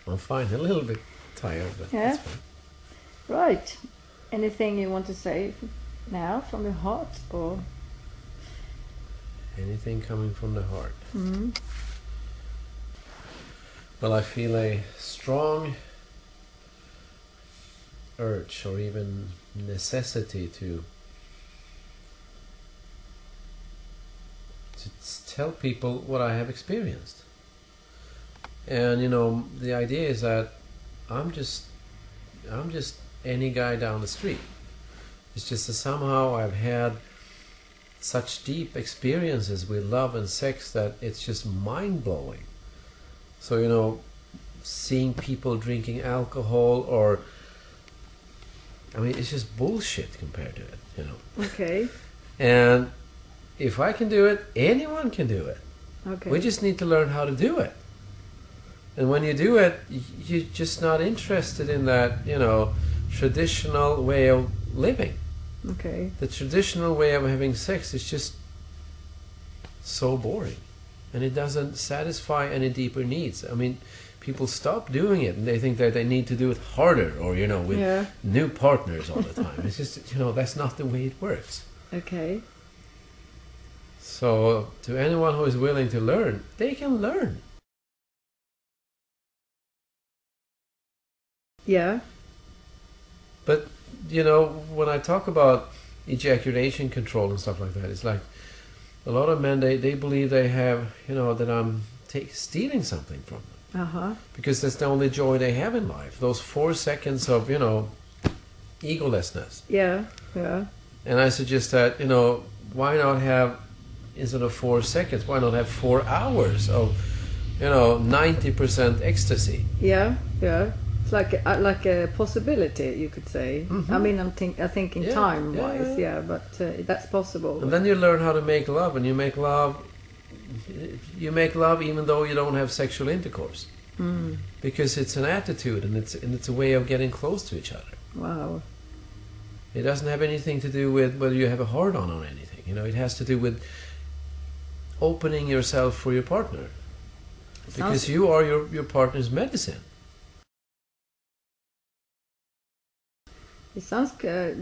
I'm fine. A little bit tired, but Yeah. that's fine. Right. Anything you want to say now from your heart, or? Anything coming from the heart. Mm. Well, I feel a strong urge or even necessity to tell people what I have experienced. And the idea is that I'm just any guy down the street. It's just that somehow I've had such deep experiences with love and sex that it's just mind-blowing. So seeing people drinking alcohol, or it's just bullshit compared to it. Okay. And if I can do it, anyone can do it. Okay. We just need to learn how to do it. And when you do it, you're just not interested in that, traditional way of living. Okay. The traditional way of having sex is just so boring. And it doesn't satisfy any deeper needs. People stop doing it and they think that they need to do it harder or, with new partners all the time. It's just, that's not the way it works. Okay. So, to anyone who is willing to learn, they can learn. Yeah. But, when I talk about ejaculation control and stuff like that, it's like a lot of men, they believe they have, that I'm stealing something from them. Uh-huh. Because that's the only joy they have in life. Those 4 seconds of, egolessness. Yeah, yeah. And I suggest that, why not have, instead of 4 seconds, why not have 4 hours of, 90% ecstasy? Yeah, yeah. It's like a possibility, you could say. Mm-hmm. I'm thinking Yeah, time-wise, yeah. but that's possible. And then you learn how to make love, and you make love even though you don't have sexual intercourse. Mm. Because it's an attitude, and it's a way of getting close to each other. Wow. It doesn't have anything to do with whether you have a hard-on or anything. It has to do with opening yourself for your partner. Because you are your partner's medicine. It sounds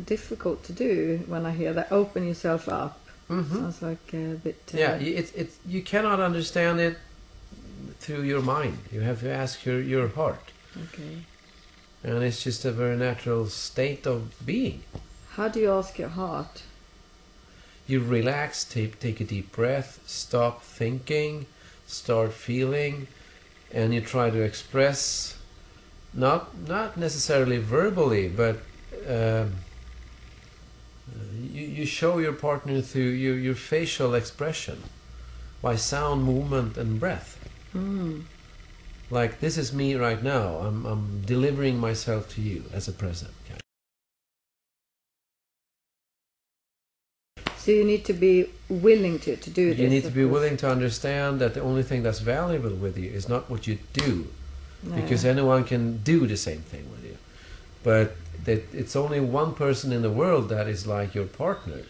difficult to do when I hear that. Open yourself up. Mm-hmm. Sounds like a bit... Yeah, you cannot understand it through your mind. You have to ask your heart. Okay. And it's just a very natural state of being. How do you ask your heart? You relax, take a deep breath, stop thinking, start feeling, and you try to express, not necessarily verbally, but you show your partner through your facial expression, by sound, movement, and breath. Mm. Like, this is me right now. I'm delivering myself to you as a present. Okay? So you need to be willing to do this. You need to be willing to understand that the only thing that's valuable with you is not what you do, because anyone can do the same thing with you, but that it's only one person in the world that is like your partner.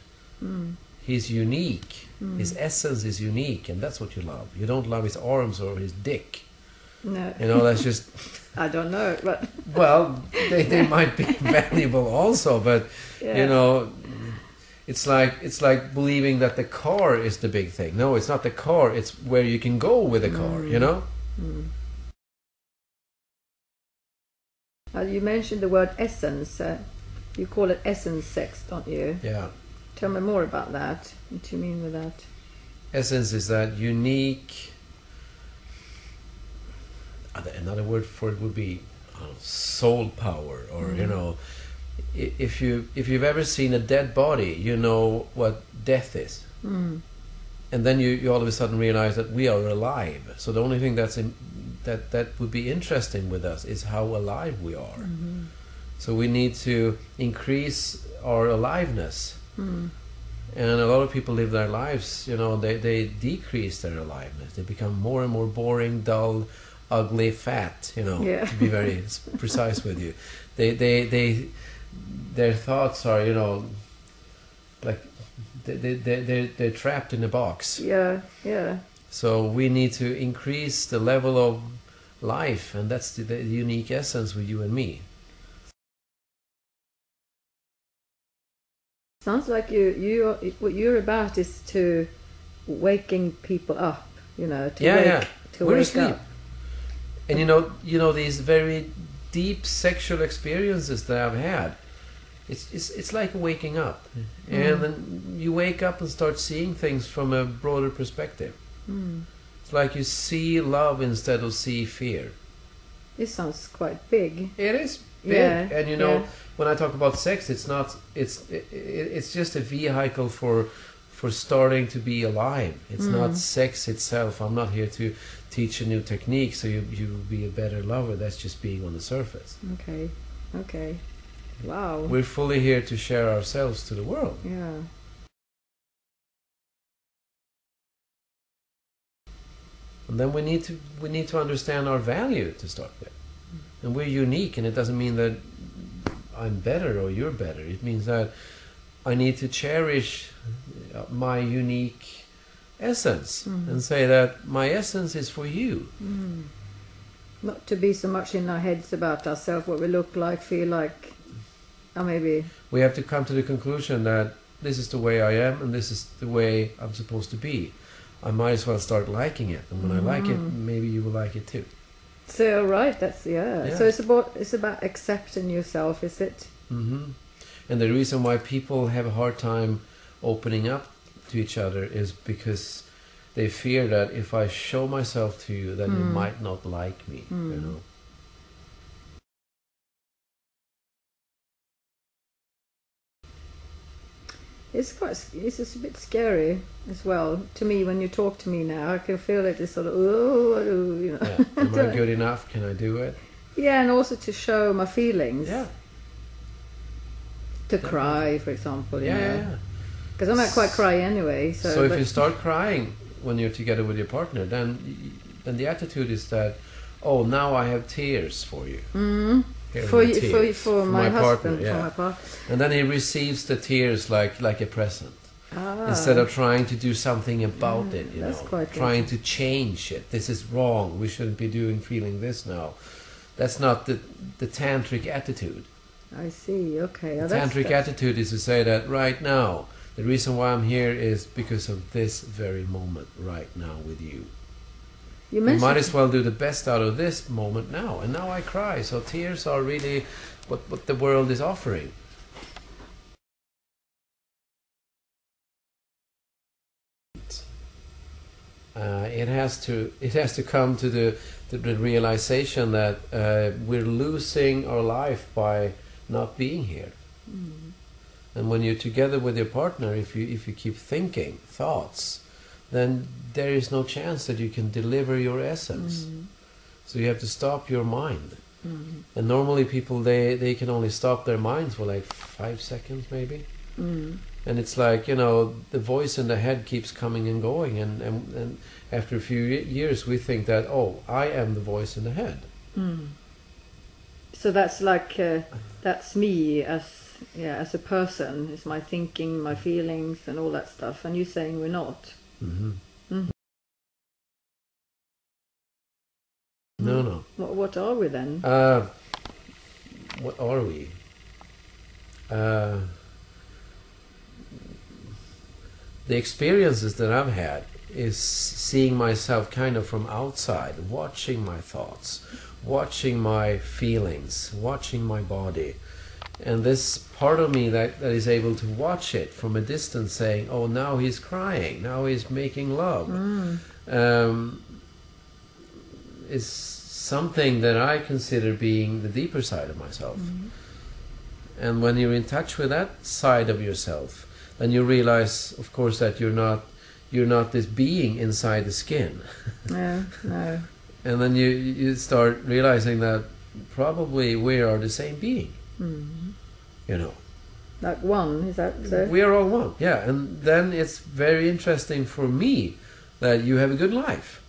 Mm. He's unique. Mm. His essence is unique, and that's what you love. You don't love his arms or his dick. No. That's just... I don't know, but... Well, they might be valuable also, but, it's like believing that the car is the big thing. No, it's not the car. It's where you can go with the car, Mm. You mentioned the word essence. You call it essence sex, don't you? Yeah. Tell me more about that. What do you mean with that? Essence is that unique... Another word for it would be soul power, or if you've ever seen a dead body, you know what death is. Mm. And then you all of a sudden realize that we are alive. So the only thing that would be interesting with us is how alive we are. Mm-hmm. So we need to increase our aliveness. Mm. And a lot of people live their lives, they decrease their aliveness. They become more and more boring, dull, ugly, fat, to be very precise with you. Their thoughts are, like they're trapped in a box. Yeah, yeah. So we need to increase the level of life, and that's the unique essence with you and me. Sounds like what you're about is to waking people up, you know, to We're wake asleep. up. And you know these very deep sexual experiences that I've had. It's like waking up, and then you wake up and start seeing things from a broader perspective. It's like you see love instead of see fear. This sounds quite big. It is big, Yeah, and you know when I talk about sex, it's not. It's just a vehicle for starting to be alive. It's not sex itself. I'm not here to teach a new technique so you will be a better lover. That's just being on the surface. Okay. Wow. We're fully here to share ourselves to the world. Yeah. And then we need to understand our value to start with. And we're unique, and it doesn't mean that I'm better or you're better. It means that I need to cherish my unique essence and say that my essence is for you. Not to be so much in our heads about ourselves, what we look like, feel like, or maybe... We have to come to the conclusion that this is the way I am and this is the way I'm supposed to be. I might as well start liking it, and when I like it, maybe you will like it too. So right, that's So it's about accepting yourself, is it? And the reason why people have a hard time opening up to each other is because they fear that if I show myself to you, then you might not like me. You know. It's just a bit scary as well to me when you talk to me now. I can feel it. It's sort of you know. Yeah. Am I good enough? Can I do it? Yeah, and also to show my feelings. Yeah. To cry, for example. Yeah. Because I'm not quite cry anyway. So if you start crying when you're together with your partner, then the attitude is that, oh, now I have tears for you. For my husband, partner, for my partner. And then he receives the tears like a present. Instead of trying to do something about it, you know, trying to change it. This is wrong. We shouldn't be feeling this now. That's not the tantric attitude. I see. Okay. The tantric attitude is to say that right now, the reason why I'm here is because of this very moment right now with you. You might as well do the best out of this moment now. And now I cry. So tears are really what the world is offering. It has to come to the realization that we're losing our life by not being here. And when you're together with your partner, if you keep thinking thoughts, then there is no chance that you can deliver your essence. So you have to stop your mind. And normally people, they can only stop their minds for like 5 seconds maybe. And it's like, you know, the voice in the head keeps coming and going, and after a few years we think that, oh, I am the voice in the head. So that's like, that's me as a person. It's my thinking, my feelings and all that stuff, and you're saying we're not. No. What are we then? What are we? The experiences that I've had is seeing myself kind of from outside, watching my thoughts, watching my feelings, watching my body. And this part of me that is able to watch it from a distance, saying, oh, now he's crying, now he's making love, is something that I consider being the deeper side of myself. And when you're in touch with that side of yourself, then you realize, of course, that you're not this being inside the skin. No. And then you start realizing that probably we are the same being. You know. Like one, is that so? We are all one, yeah. And then it's very interesting for me that you have a good life.